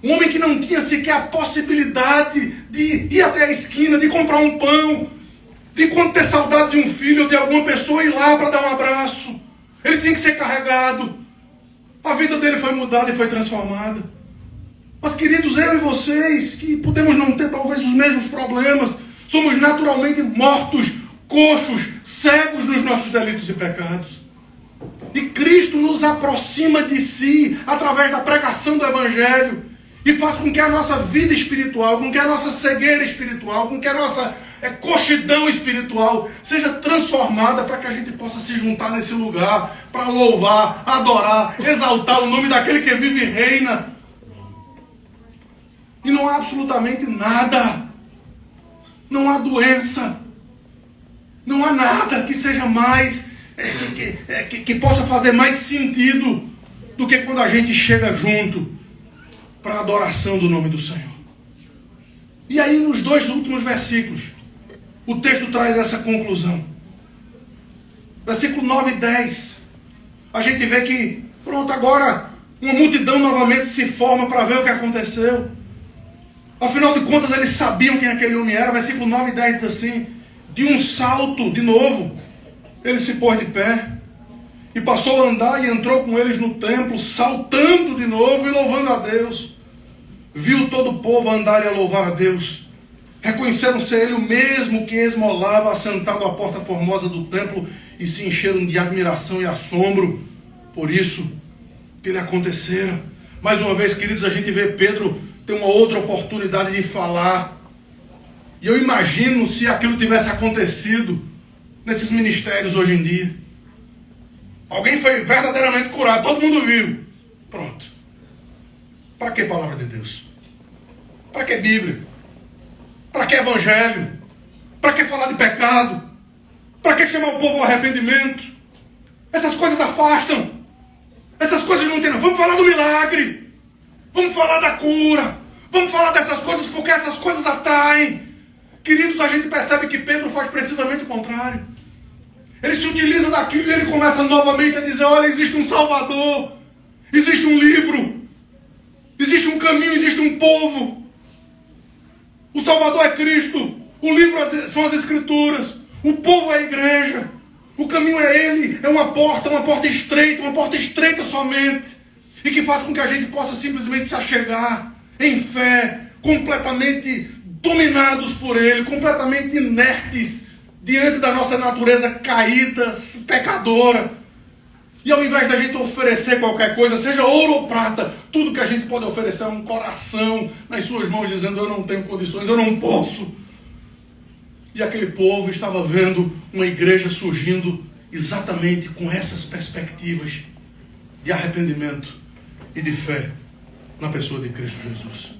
Um homem que não tinha sequer a possibilidade de ir até a esquina, de comprar um pão, de quando ter saudade de um filho ou de alguma pessoa, ir lá para dar um abraço. Ele tinha que ser carregado. A vida dele foi mudada e foi transformada. Mas, queridos, eu e vocês, que podemos não ter talvez os mesmos problemas, somos naturalmente mortos, coxos, cegos nos nossos delitos e pecados. E Cristo nos aproxima de si através da pregação do Evangelho e faz com que a nossa vida espiritual, com que a nossa cegueira espiritual, com que a nossa coxidão espiritual seja transformada para que a gente possa se juntar nesse lugar para louvar, adorar, exaltar o nome daquele que vive e reina. E não há absolutamente nada, não há doença, não há nada que seja mais, que possa fazer mais sentido do que quando a gente chega junto para a adoração do nome do Senhor. E aí, nos dois últimos versículos, o texto traz essa conclusão. Versículo 9 e 10. A gente vê que, pronto, agora uma multidão novamente se forma para ver o que aconteceu. Afinal de contas, eles sabiam quem aquele homem era. Versículo 9 e 10 diz assim: de um salto, de novo, ele se pôs de pé e passou a andar e entrou com eles no templo, saltando de novo e louvando a Deus. Viu todo o povo andar e a louvar a Deus. Reconheceram ser ele o mesmo que esmolava assentado à porta formosa do templo e se encheram de admiração e assombro por isso que lhe acontecera. Mais uma vez, queridos, a gente vê Pedro ter uma outra oportunidade de falar. E eu imagino se aquilo tivesse acontecido nesses ministérios hoje em dia. Alguém foi verdadeiramente curado, todo mundo viu. Pronto. Para que palavra de Deus? Para que Bíblia? Para que Evangelho? Para que falar de pecado? Para que chamar o povo ao arrependimento? Essas coisas afastam. Essas coisas não tem. Vamos falar do milagre. Vamos falar da cura. Vamos falar dessas coisas porque essas coisas atraem. Queridos, a gente percebe que Pedro faz precisamente o contrário. Ele se utiliza daquilo e ele começa novamente a dizer: olha, existe um Salvador. Existe um livro. Existe um caminho, existe um povo. O Salvador é Cristo. O livro são as Escrituras. O povo é a igreja. O caminho é Ele. É uma porta estreita somente. E que faz com que a gente possa simplesmente se achegar em fé, completamente dominados por Ele, completamente inertes diante da nossa natureza caída, pecadora. E ao invés da gente oferecer qualquer coisa, seja ouro ou prata, tudo que a gente pode oferecer é um coração nas suas mãos, dizendo: eu não tenho condições, eu não posso. E aquele povo estava vendo uma igreja surgindo exatamente com essas perspectivas de arrependimento e de fé na pessoa de Cristo Jesus.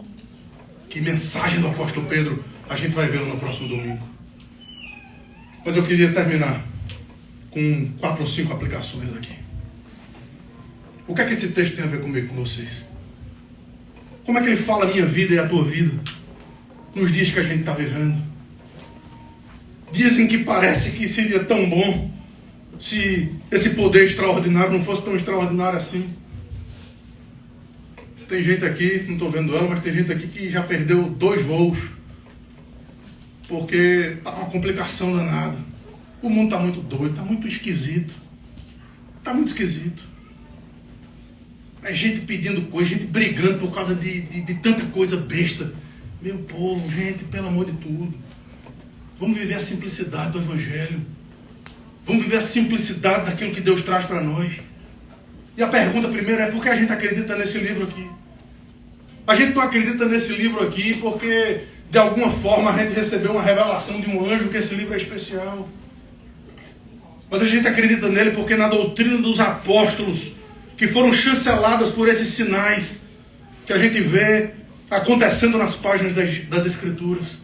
Que mensagem do apóstolo Pedro a gente vai ver no próximo domingo. Mas eu queria terminar com 4 ou 5 aplicações aqui. O que é que esse texto tem a ver comigo, com vocês? Como é que ele fala a minha vida e a tua vida nos dias que a gente está vivendo? Dias em que parece que seria tão bom se esse poder extraordinário não fosse tão extraordinário assim. Tem gente aqui, não estou vendo ela, mas tem gente aqui que já perdeu 2 voos porque está uma complicação danada. O mundo está muito doido, está muito esquisito. Está muito esquisito. É gente pedindo coisa, gente brigando por causa de tanta coisa besta. Meu povo, gente, pelo amor de tudo. Vamos viver a simplicidade do Evangelho. Vamos viver a simplicidade daquilo que Deus traz para nós. E a pergunta primeira é: por que a gente acredita nesse livro aqui? A gente não acredita nesse livro aqui porque de alguma forma a gente recebeu uma revelação de um anjo que esse livro é especial. Mas a gente acredita nele porque na doutrina dos apóstolos, que foram chanceladas por esses sinais que a gente vê acontecendo nas páginas das Escrituras,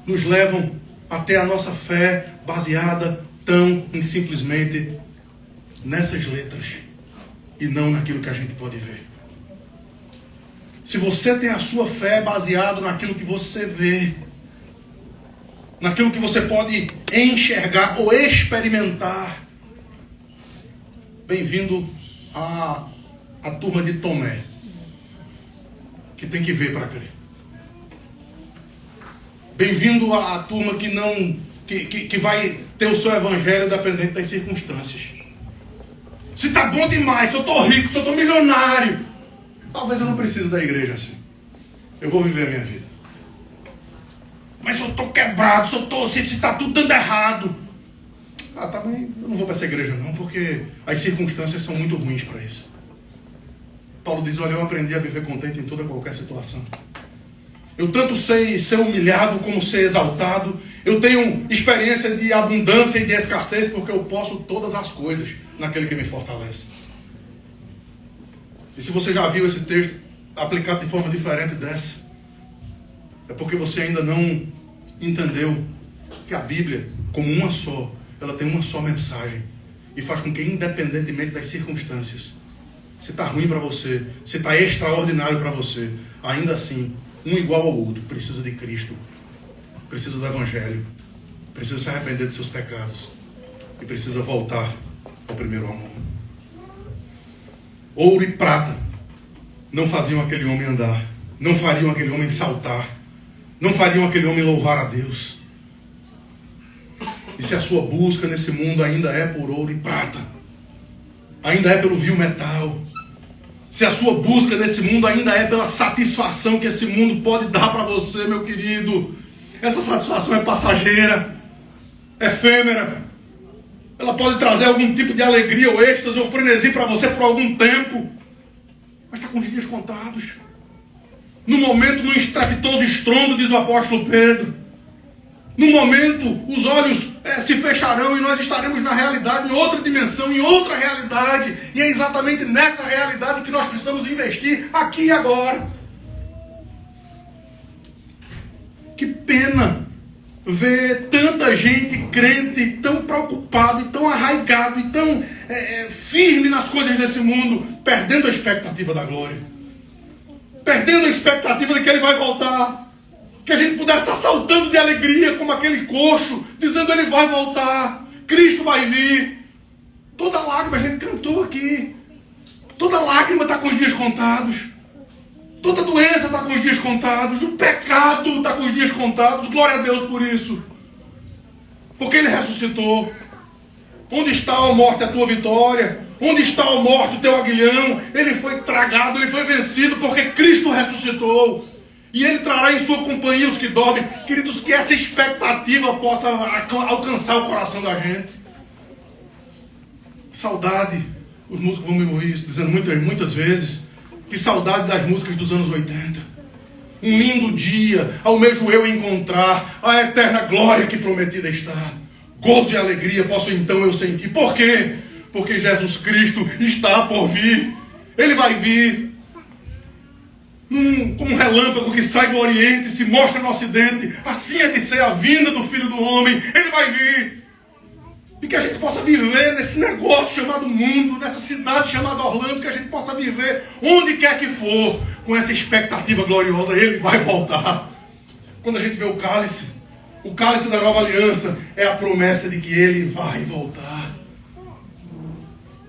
nos levam até a nossa fé baseada tão e simplesmente nessas letras e não naquilo que a gente pode ver. Se você tem a sua fé baseada naquilo que você vê, naquilo que você pode enxergar ou experimentar, bem-vindo à turma de Tomé, que tem que ver para crer. Bem-vindo à turma que vai ter o seu evangelho dependente das circunstâncias. Se está bom demais, se eu estou rico, se eu estou milionário, talvez eu não precise da igreja assim. Eu vou viver a minha vida. Mas se eu estou quebrado, se está tudo dando errado, também eu não vou para essa igreja não, porque as circunstâncias são muito ruins para isso. Paulo diz: olha, eu aprendi a viver contente em toda qualquer situação. Eu tanto sei ser humilhado como ser exaltado. Eu tenho experiência de abundância e de escassez, porque eu posso todas as coisas naquele que me fortalece. E se você já viu esse texto aplicado de forma diferente dessa, é porque você ainda não entendeu que a Bíblia, como uma só, ela tem uma só mensagem e faz com que, independentemente das circunstâncias, se está ruim para você, se está extraordinário para você, ainda assim, um igual ao outro precisa de Cristo, precisa do Evangelho, precisa se arrepender dos seus pecados e precisa voltar ao primeiro amor. Ouro e prata não faziam aquele homem andar, não fariam aquele homem saltar, não fariam aquele homem louvar a Deus. E se a sua busca nesse mundo ainda é por ouro e prata, ainda é pelo vil metal, se a sua busca nesse mundo ainda é pela satisfação que esse mundo pode dar para você, meu querido, essa satisfação é passageira, efêmera. Ela pode trazer algum tipo de alegria ou êxtase ou frenesi para você por algum tempo. Mas está com os dias contados. No momento, num estrepitoso estrondo, diz o apóstolo Pedro. No momento, os olhos se fecharão e nós estaremos na realidade, em outra dimensão, em outra realidade. E é exatamente nessa realidade que nós precisamos investir aqui e agora. Que pena ver tanta gente crente tão preocupado, e tão arraigado, e tão firme nas coisas desse mundo, perdendo a expectativa da glória. Perdendo a expectativa de que ele vai voltar. Que a gente pudesse estar saltando de alegria como aquele coxo, dizendo ele vai voltar, Cristo vai vir. Toda lágrima, a gente cantou aqui, toda lágrima está com os dias contados. Toda doença está com os dias contados. O pecado está com os dias contados. Glória a Deus por isso. Porque ele ressuscitou. Onde está, ó morte, a tua vitória? Onde está, ó morte, o teu aguilhão? Ele foi tragado, ele foi vencido porque Cristo ressuscitou. E ele trará em sua companhia os que dormem. Queridos, que essa expectativa possa alcançar o coração da gente. Saudade. Os músicos vão me ouvir isso dizendo muitas vezes. Que saudade das músicas dos anos 80. Um lindo dia, almejo eu encontrar a eterna glória que prometida está. Gozo e alegria posso então eu sentir. Por quê? Porque Jesus Cristo está por vir. Ele vai vir. Como um relâmpago que sai do Oriente e se mostra no Ocidente. Assim é de ser a vinda do Filho do Homem. Ele vai vir. E que a gente possa viver nesse negócio chamado mundo, nessa cidade chamada Orlando, que a gente possa viver onde quer que for, com essa expectativa gloriosa. Ele vai voltar. Quando a gente vê o cálice da nova aliança é a promessa de que ele vai voltar.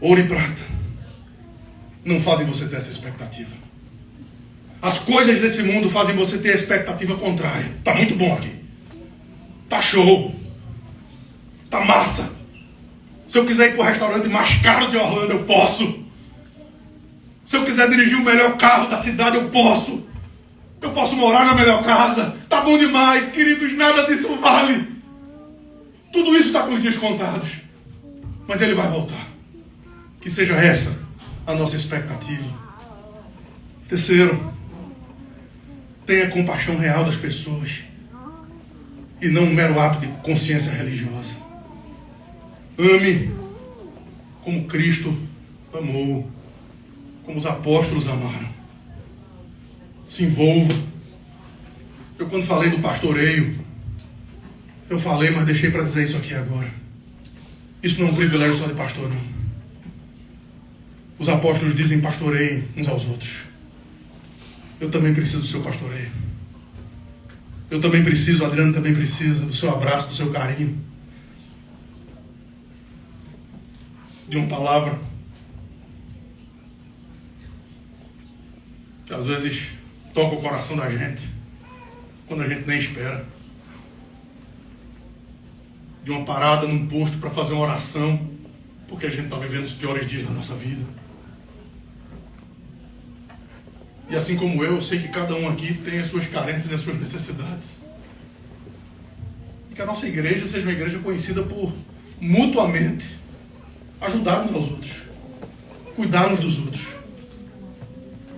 Ouro e prata não fazem você ter essa expectativa. As coisas desse mundo fazem você ter a expectativa contrária. Tá muito bom aqui. Tá show. Tá massa. Se eu quiser ir para o restaurante mais caro de Orlando, eu posso. Se eu quiser dirigir o melhor carro da cidade, eu posso. Eu posso morar na melhor casa. Tá bom demais, queridos. Nada disso vale. Tudo isso está com os dias contados. Mas ele vai voltar. Que seja essa a nossa expectativa. Terceiro, tenha compaixão real das pessoas. E não um mero ato de consciência religiosa. Ame como Cristo amou, como os apóstolos amaram. Se envolva. Eu quando falei do pastoreio, eu falei, mas deixei para dizer isso aqui agora. Isso não é um privilégio só de pastor, não. Os apóstolos dizem pastoreiem uns aos outros. Eu também preciso do seu pastoreio. Eu também preciso, o Adriano também precisa do seu abraço, do seu carinho. De uma palavra que às vezes toca o coração da gente quando a gente nem espera. De uma parada num posto para fazer uma oração porque a gente está vivendo os piores dias da nossa vida. E assim como eu sei que cada um aqui tem as suas carências e as suas necessidades. E que a nossa igreja seja uma igreja conhecida por mutuamente ajudar uns aos outros, cuidar uns dos outros.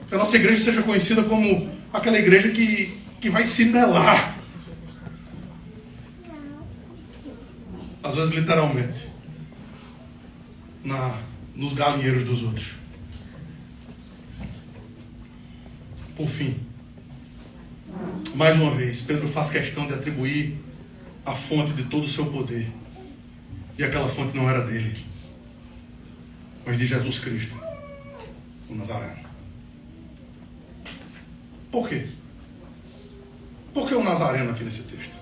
Que a nossa igreja seja conhecida como aquela igreja que vai se melar, às vezes literalmente, nos galinheiros dos outros. Por fim, mais uma vez, Pedro faz questão de atribuir a fonte de todo o seu poder. E aquela fonte não era dele, mas de Jesus Cristo, o Nazareno. Por quê? Por que o Nazareno aqui nesse texto?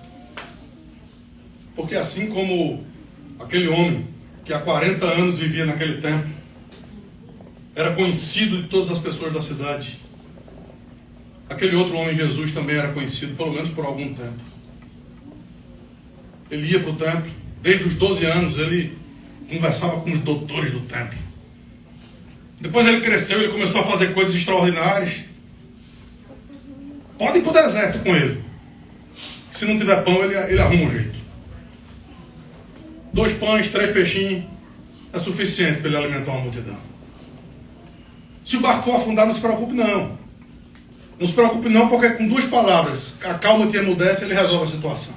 Porque assim como aquele homem que há 40 anos vivia naquele templo, era conhecido de todas as pessoas da cidade, aquele outro homem, Jesus, também era conhecido, pelo menos por algum tempo. Ele ia para o templo, desde os 12 anos ele conversava com os doutores do templo. Depois ele cresceu, ele começou a fazer coisas extraordinárias. Pode ir para o deserto com ele. Se não tiver pão, ele arruma um jeito. 2 pães, 3 peixinhos, é suficiente para ele alimentar uma multidão. Se o barco for afundar, não se preocupe não. Não se preocupe não, porque com 2 palavras, acalma-te e emudece, ele resolve a situação.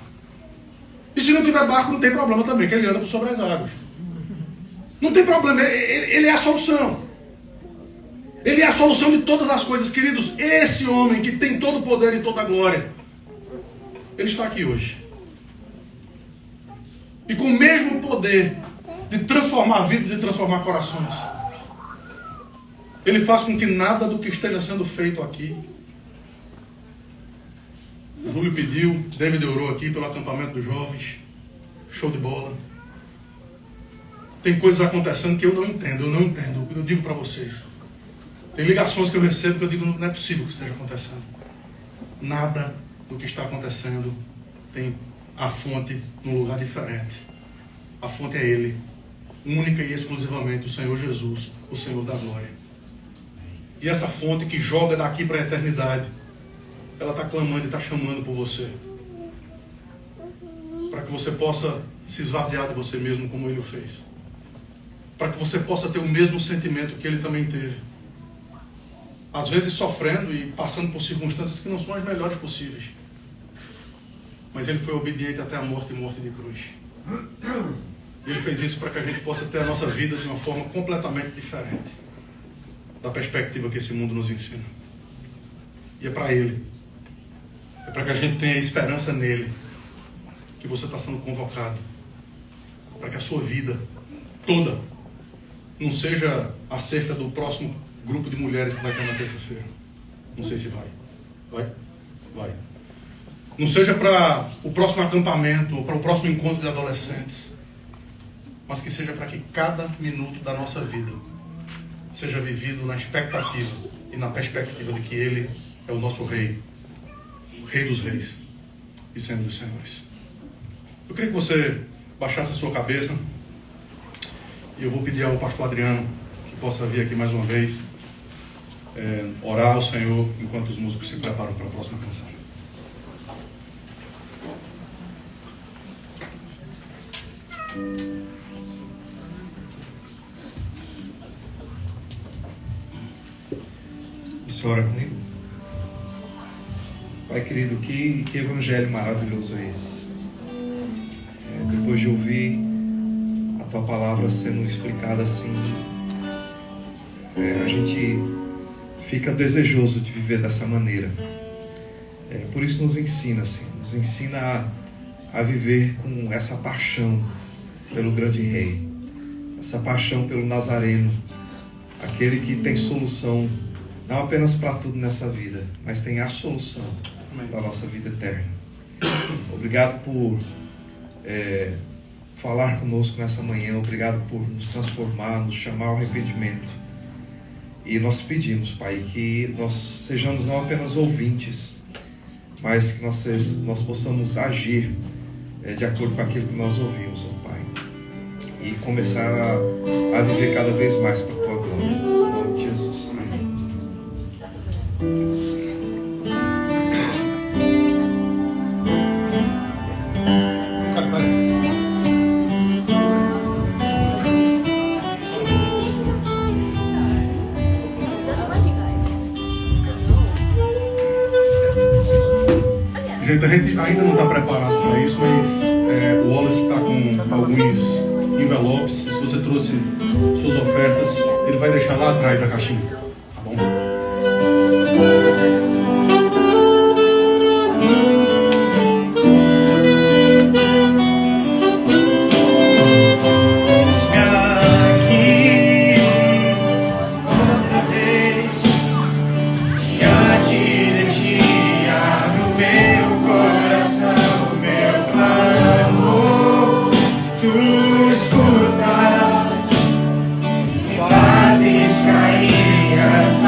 E se não tiver barco, não tem problema também, que ele anda por sobre as águas. Não tem problema, ele é a solução. Ele é a solução de todas as coisas, queridos. Esse homem que tem todo o poder e toda a glória, ele está aqui hoje. E com o mesmo poder de transformar vidas e transformar corações, ele faz com que nada do que esteja sendo feito aqui. Júlio pediu, David orou aqui pelo acampamento dos jovens. Show de bola. Tem coisas acontecendo que eu não entendo. Eu digo para vocês. Tem ligações que eu recebo que eu digo, não é possível que esteja acontecendo. Nada do que está acontecendo tem a fonte num lugar diferente. A fonte é Ele. Única e exclusivamente o Senhor Jesus, o Senhor da glória. E essa fonte que joga daqui para a eternidade, ela está clamando e está chamando por você. Para que você possa se esvaziar de você mesmo como Ele o fez. Para que você possa ter o mesmo sentimento que Ele também teve. Às vezes sofrendo e passando por circunstâncias que não são as melhores possíveis. Mas Ele foi obediente até a morte e morte de cruz. E Ele fez isso para que a gente possa ter a nossa vida de uma forma completamente diferente da perspectiva que esse mundo nos ensina. E é para Ele. É para que a gente tenha esperança nele que você está sendo convocado. Para que a sua vida toda não seja acerca do próximo grupo de mulheres que vai ter na terça-feira. Não sei se vai. Vai? Vai. Não seja para o próximo acampamento ou para o próximo encontro de adolescentes. Mas que seja para que cada minuto da nossa vida seja vivido na expectativa e na perspectiva de que Ele é o nosso Rei. O Rei dos Reis e Senhor dos Senhores. Eu queria que você baixasse a sua cabeça e eu vou pedir ao pastor Adriano que possa vir aqui mais uma vez orar ao Senhor enquanto os músicos se preparam para a próxima canção. Você ora comigo? Pai querido, que evangelho maravilhoso é esse? Depois de ouvir a Tua palavra sendo explicada assim, a gente fica desejoso de viver dessa maneira. Por isso nos ensina, assim, nos ensina a viver com essa paixão pelo grande Rei, essa paixão pelo Nazareno, aquele que tem solução não apenas para tudo nessa vida, mas tem a solução para a nossa vida eterna. Obrigado por falar conosco nessa manhã, obrigado por nos transformar, nos chamar ao arrependimento. E nós pedimos, Pai, que nós sejamos não apenas ouvintes, mas que nós possamos agir de acordo com aquilo que nós ouvimos, ó Pai, e começar a viver cada vez mais para a Tua glória. Em nome de Jesus. Amém. Gente, a gente ainda não está preparado para isso, mas o Wallace está com alguns envelopes. Se você trouxe suas ofertas, ele vai deixar lá atrás a caixinha, tá bom? Fazes cair as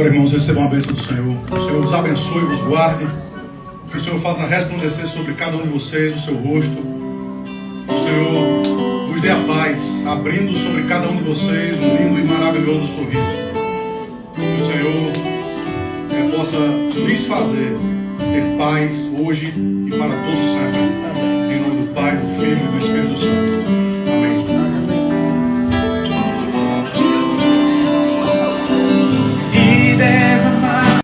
irmãos, recebam a bênção do Senhor. O Senhor os abençoe e vos guarde. Que o Senhor faça resplandecer sobre cada um de vocês o seu rosto. O Senhor vos dê a paz, abrindo sobre cada um de vocês um lindo e maravilhoso sorriso. Que o Senhor possa lhes fazer ter paz hoje e para todo sempre.